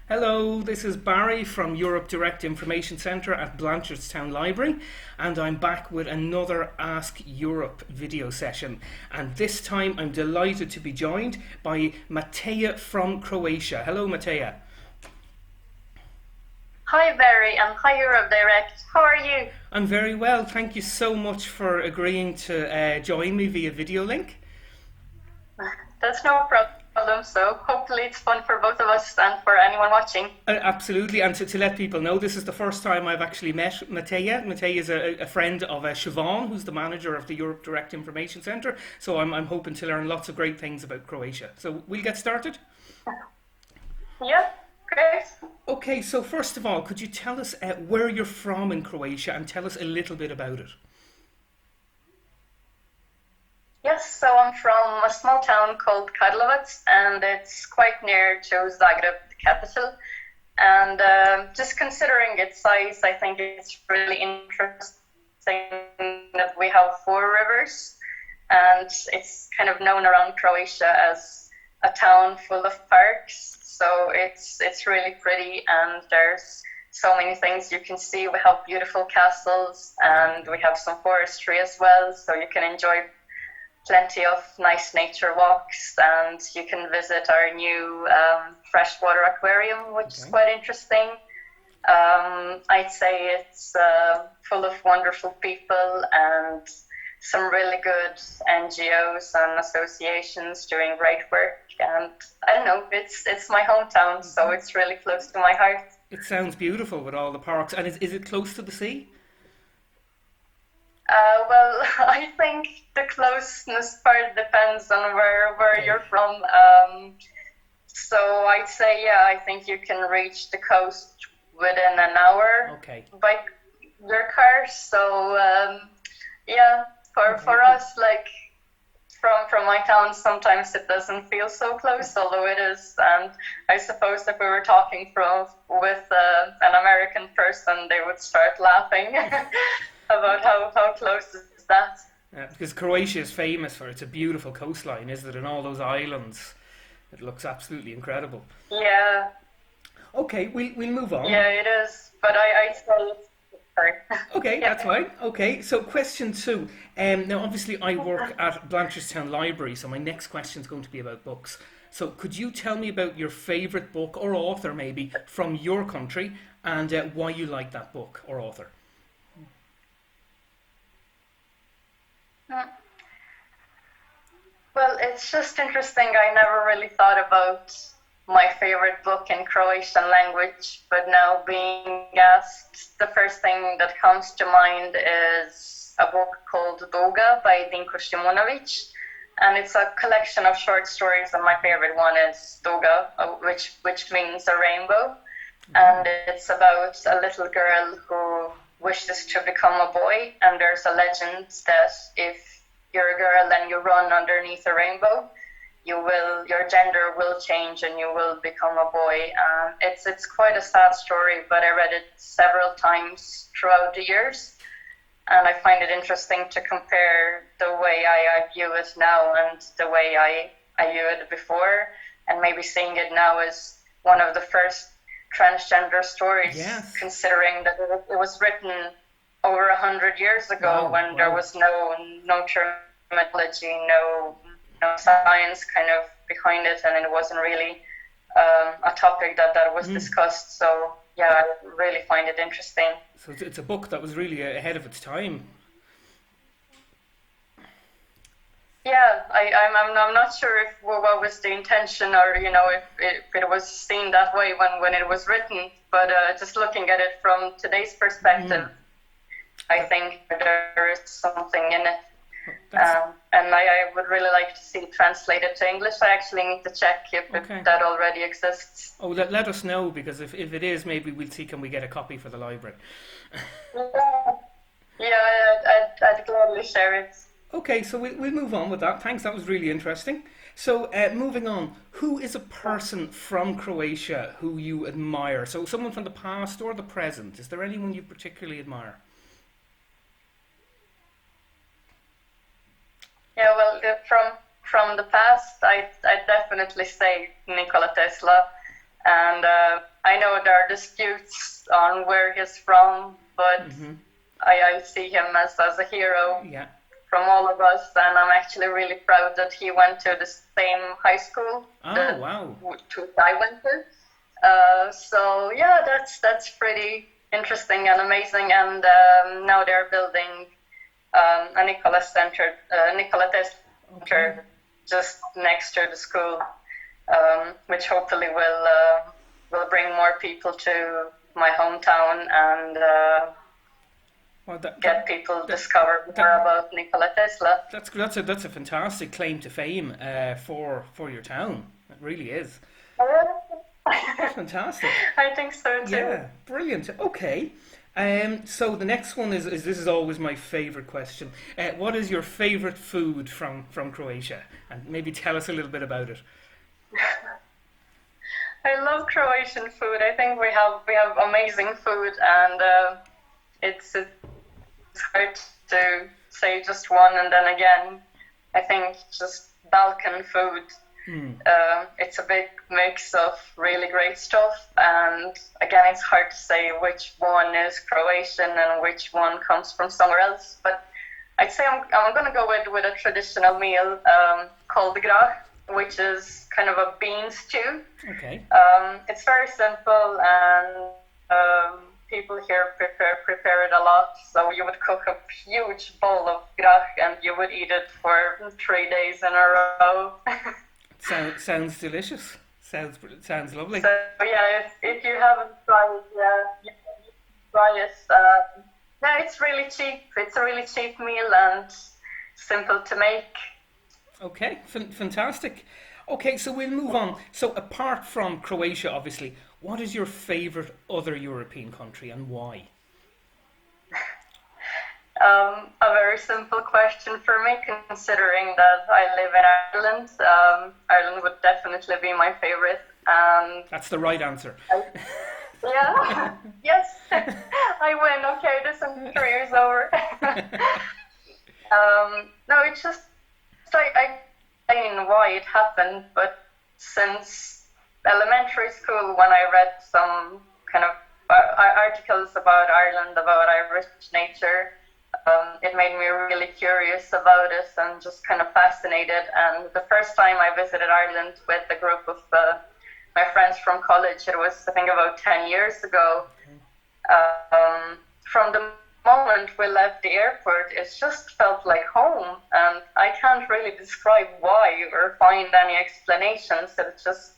Hello, this is Barry from Europe Direct Information Centre at Blanchardstown Library, and I'm back with another Ask Europe video session. And this time I'm delighted to be joined by Mateja from Croatia. Hello, Mateja. Hi Barry and hi Europe Direct. How are you? I'm very well. Thank you so much for agreeing to join me via video link. That's no problem. So hopefully it's fun for both of us and for anyone watching. Absolutely, and to let people know, this is the first time I've actually met Mateja. Mateja is a friend of Siobhan, who's the manager of the Europe Direct Information Centre. So I'm hoping to learn lots of great things about Croatia. So we'll get started? Yeah, great. Okay, so first of all, could you tell us where you're from in Croatia and tell us a little bit about it? Yes, so I'm from a small town called Karlovac, and it's quite near to Zagreb, the capital. And just considering its size, I think it's really interesting that we have four rivers, and it's kind of known around Croatia as a town full of parks. So it's really pretty, and there's so many things you can see. We have beautiful castles, and we have some forestry as well, so you can enjoy plenty of nice nature walks, and you can visit our new freshwater aquarium, which is quite interesting. I'd say it's full of wonderful people and some really good NGOs and associations doing great work. And I don't know, it's my hometown, so it's really close to my heart. It sounds beautiful with all the parks. And is it close to the sea? Well, I think the closeness part depends on where you're from. So I'd say, yeah, I think you can reach the coast within an hour by your car. So yeah, for us, like from my town, sometimes it doesn't feel so close, although it is. And I suppose if we were talking with an American person, they would start laughing. About how close is that? Because Croatia is famous for it's a beautiful coastline, isn't it? And all those islands. It looks absolutely incredible. Yeah. Okay, we'll move on. Yeah, it is. But I still... Sorry. Okay, that's fine. Okay, so question two. Now, obviously, I work at Blanchardstown Library, so my next question is going to be about books. So could you tell me about your favourite book or author, maybe, from your country, and why you like that book or author? Well, it's just interesting. I never really thought about my favorite book in Croatian language, but now being asked, the first thing that comes to mind is a book called Duga by Dinko Šimunović, and it's a collection of short stories, and my favorite one is Duga, which means a rainbow, and it's about a little girl who wishes to become a boy, and there's a legend that if you're a girl and you run underneath a rainbow, your gender will change and you will become a boy. It's quite a sad story, but I read it several times throughout the years, and I find it interesting to compare the way I view it now and the way I viewed it before, and maybe seeing it now as one of the first transgender stories, considering that it was written over 100 years ago when there was no terminology, no science kind of behind it, and it wasn't really a topic that was discussed. So yeah, I really find it interesting. So it's a book that was really ahead of its time. Yeah, I'm not sure if what was the intention, or if it was seen that way when it was written. But just looking at it from today's perspective, I think there is something in it, and I would really like to see it translated to English. I actually need to check if that already exists. Oh, let us know, because if it is, maybe we'll see can we get a copy for the library. I'd gladly share it. Okay, so we'll move on with that. Thanks, that was really interesting. So moving on, who is a person from Croatia who you admire? So someone from the past or the present. Is there anyone you particularly admire? Yeah, well, from the past, I definitely say Nikola Tesla. and I know there are disputes on where he's from, but I see him as a hero Yeah. from all of us, and I'm actually really proud that he went to the same high school Oh, wow. to which I went to. So yeah, that's pretty interesting and amazing. And now they're building a Nikola Tesla Center just next to the school, which hopefully will bring more people to my hometown and Well, get people discover more about Nikola Tesla. that's a fantastic claim to fame for your town. It really is. Fantastic. I think so too. Yeah, brilliant. Okay. So the next one is this is always my favorite question. What is your favorite food from Croatia? And maybe tell us a little bit about it. I love Croatian food. I think we have amazing food, and it's hard to say just one. And then again, I think just Balkan food. It's a big mix of really great stuff, and again, it's hard to say which one is Croatian and which one comes from somewhere else. But I'd say I'm going to go with a traditional meal called grah, which is kind of a bean stew. Okay. It's very simple, and people here prepare it a lot. So you would cook a huge bowl of grah, and you would eat it for 3 days in a row. Sounds delicious. Sounds lovely. So yeah, if you haven't tried, you can try it. Yeah, it's really cheap. It's a really cheap meal and simple to make. Okay, fantastic. Okay, so we'll move on. So apart from Croatia, obviously, what is your favourite other European country and why? A very simple question for me, considering that I live in Ireland. Ireland would definitely be my favorite. That's the right answer. Yeah, yes, I win. Okay, this career's over. No, it's just I explain why it happened, but since elementary school, when I read some kind of articles about Ireland, about Irish nature, it made me really curious about it and just kind of fascinated. And the first time I visited Ireland with a group of my friends from college, it was I think about 10 years ago. From the moment we left the airport, it just felt like home, and I can't really describe why or find any explanations. It's just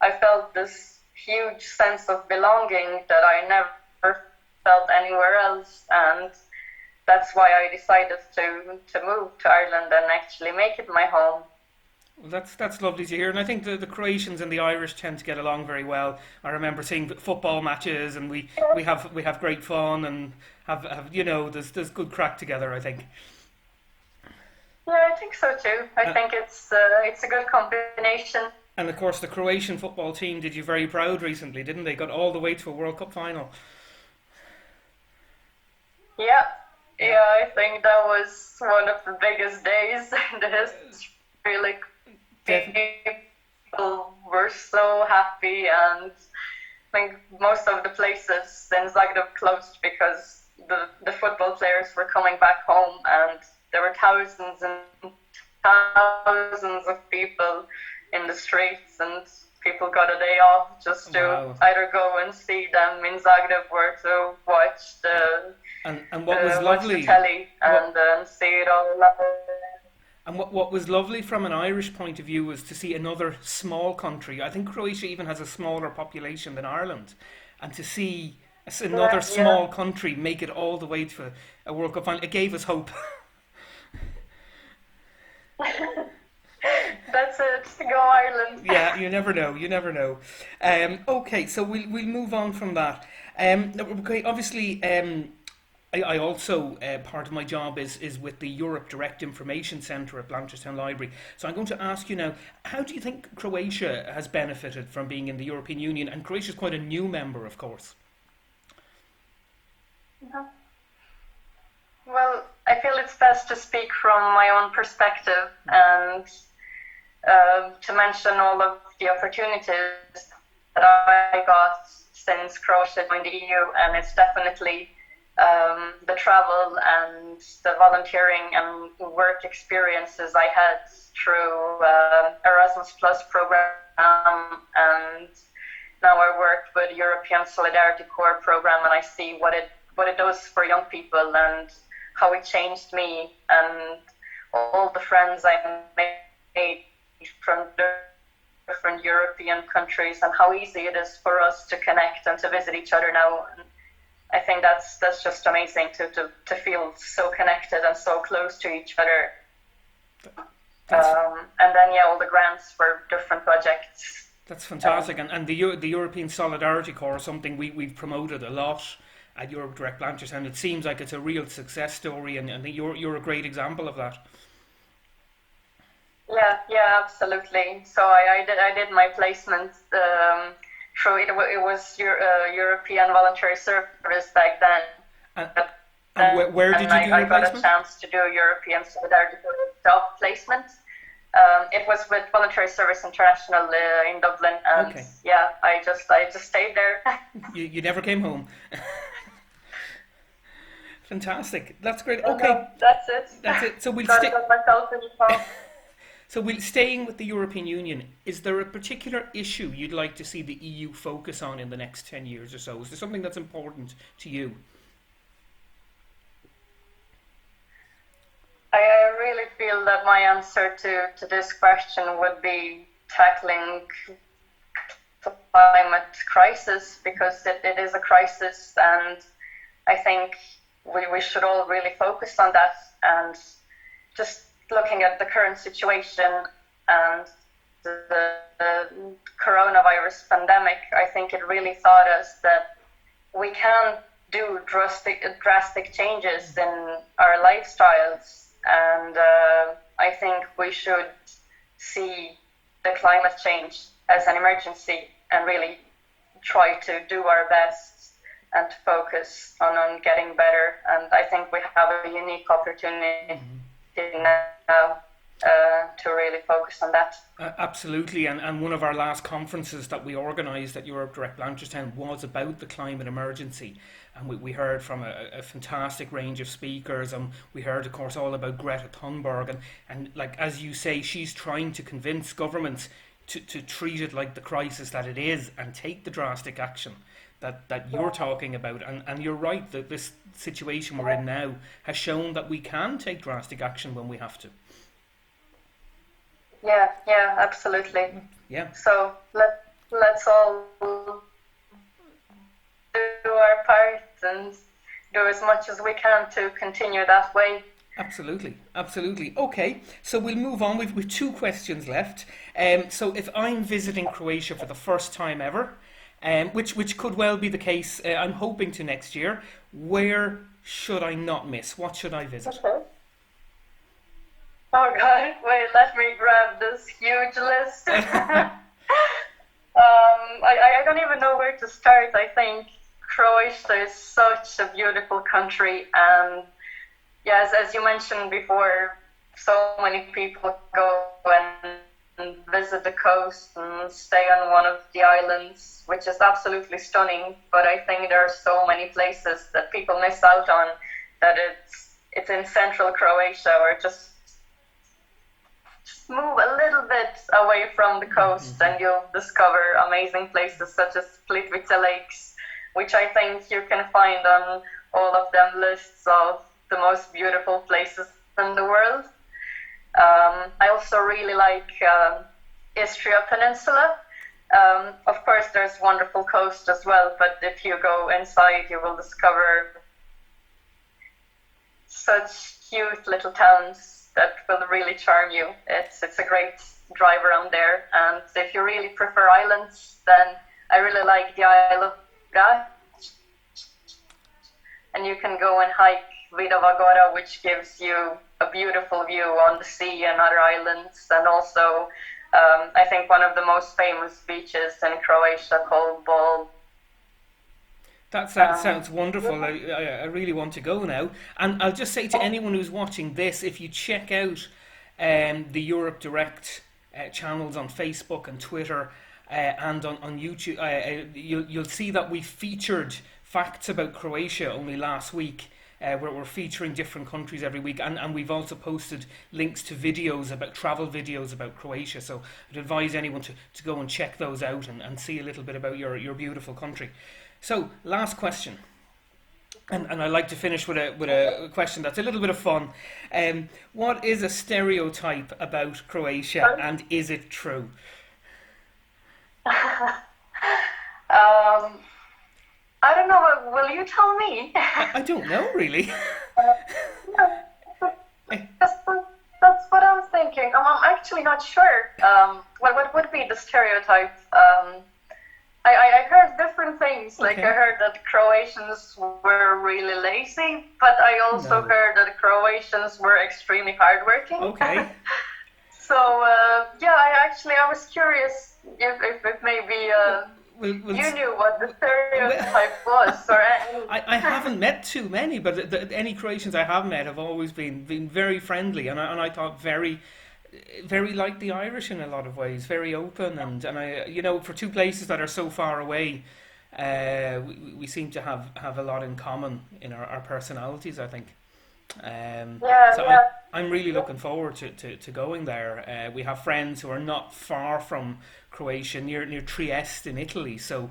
I felt this huge sense of belonging that I never felt anywhere else, and that's why I decided to move to Ireland and actually make it my home. Well, that's lovely to hear, and I think the Croatians and the Irish tend to get along very well. I remember seeing football matches, and we have great fun and have there's good crack together, I think. Yeah, I think so too. I think it's a good combination. And of course, the Croatian football team did you very proud recently, didn't they? Got all the way to a World Cup final. Yeah, I think that was one of the biggest days in the history. Like, people were so happy, and I think most of the places in Zagreb closed because the football players were coming back home, and there were thousands and thousands of people in the streets, and people got a day off just to either go and see them in Zagreb or to watch the and what was lovely, watch the telly and see it all. And what was lovely from an Irish point of view was to see another small country. I think Croatia even has a smaller population than Ireland, and to see another small country make it all the way to a World Cup final, it gave us hope. That's it. Go Ireland. Yeah, you never know. Okay, so we'll move on from that. Okay, obviously, I also, part of my job is with the Europe Direct Information Centre at Blanchardstown Library. So I'm going to ask you now, how do you think Croatia has benefited from being in the European Union? And Croatia is quite a new member, of course. Mm-hmm. Well, I feel it's best to speak from my own perspective and to mention all of the opportunities that I got since Croatia joined the EU, and it's definitely the travel and the volunteering and work experiences I had through Erasmus Plus program, and now I work with European Solidarity Corps program, and I see what it does for young people and how it changed me and all the friends I made from different European countries, and how easy it is for us to connect and to visit each other now. And I think that's just amazing to feel so connected and so close to each other. And then all the grants for different projects. That's fantastic, and the European Solidarity Corps is something we've promoted a lot at Europe Direct Blanchardstown. It seems like it's a real success story, and you're a great example of that. Yeah, absolutely. So I did my placement through it was European Voluntary Service back then. And where did you do your placement? I got a chance to do a European Solidarity job placement. It was with Voluntary Service International in Dublin, and okay. I just stayed there. You never came home. Fantastic. That's great. Okay. No, that's it. That's it. So we'll staying with the European Union, is there a particular issue you'd like to see the EU focus on in the next 10 years or so? Is there something that's important to you? I really feel that my answer to this question would be tackling the climate crisis, because it is a crisis, and I think we should all really focus on that. And just looking at the current situation and the coronavirus pandemic, I think it really taught us that we can do drastic changes in our lifestyles, and I think we should see the climate change as an emergency and really try to do our best and to focus on getting better. And I think we have a unique opportunity now to really focus on that. Absolutely, and one of our last conferences that we organised at Europe Direct Blanchardstown was about the climate emergency, and we heard from a fantastic range of speakers, and we heard, of course, all about Greta Thunberg, and like, as you say, she's trying to convince governments to treat it like the crisis that it is and take the drastic action that you're talking about. And you're right, that this situation we're in now has shown that we can take drastic action when we have to. Yeah, absolutely. Yeah. So let's all do our part and do as much as we can to continue that way. Absolutely. Okay, so we'll move on. We've two questions left. So if I'm visiting Croatia for the first time ever, which could well be the case, I'm hoping to next year, where should I not miss? What should I visit? Okay. Oh God, wait, let me grab this huge list. I don't even know where to start. I think Croatia is such a beautiful country, and yes, as you mentioned before, so many people go and visit the coast and stay on one of the islands, which is absolutely stunning. But I think there are so many places that people miss out on, that it's in central Croatia, or just move a little bit away from the coast and you'll discover amazing places such as Plitvice Lakes, which I think you can find on all of them lists of the most beautiful places in the world. I also really like Istria Peninsula. Of course, there's wonderful coast as well, but if you go inside, you will discover such cute little towns that will really charm you. It's a great drive around there. And if you really prefer islands, then I really like the Isle of Gač. And you can go and hike Vidova Gora, which gives you a beautiful view on the sea and other islands. And also, I think one of the most famous beaches in Croatia called Bol. That sounds wonderful. I really want to go now. And I'll just say to anyone who's watching this, if you check out the Europe Direct channels on Facebook and Twitter, and on YouTube. You'll see that we featured facts about Croatia only last week. Where we're featuring different countries every week, and we've also posted links to videos about travel videos about Croatia. So I'd advise anyone to go and check those out and see a little bit about your beautiful country. So last question, and I like to finish with a question that's a little bit of fun. What is a stereotype about Croatia, and is it true? Um, I don't know. Will you tell me? I don't know really. That's, that's what I'm thinking. I'm actually not sure. What would be the stereotype? I heard different things. Like Okay. I heard that Croatians were really lazy, but I also No. heard that Croatians were extremely hardworking. Okay. So yeah, I was curious if maybe We'll you knew what the stereotype was, or any. I haven't met too many, but any Croatians I have met have always been very friendly, and I thought very like the Irish in a lot of ways, very open, and I for two places that are so far away, we seem to have a lot in common in our personalities, I think. Yeah, So yeah. I'm really looking forward to going there. We have friends who are not far from Croatia, near Trieste in Italy. So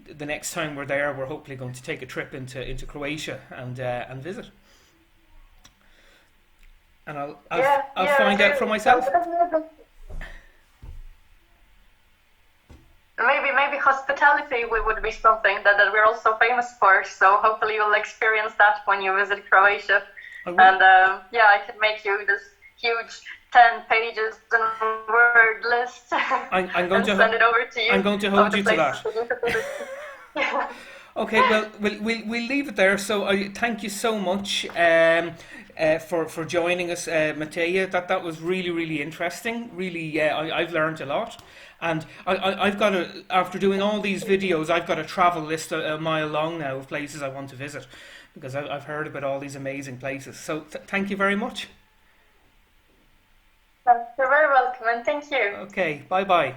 the next time we're there, we're hopefully going to take a trip into Croatia and visit. And I'll Yeah, find out for myself. Maybe hospitality would be something that we're also famous for. So hopefully you'll experience that when you visit Croatia. I will. And yeah, I can make you this huge 10 pages and word list I'm going and to send it over to you. I'm going to of hold the you to places that. you could visit. Yeah. Okay, well, we'll leave it there. So I thank you so much for joining us, Mateja. That was really interesting. Really, I've learned a lot, and I've got after doing all these videos, I've got a travel list a mile long now of places I want to visit because I've heard about all these amazing places. So thank you very much. You're very welcome, and thank you. Okay, bye bye.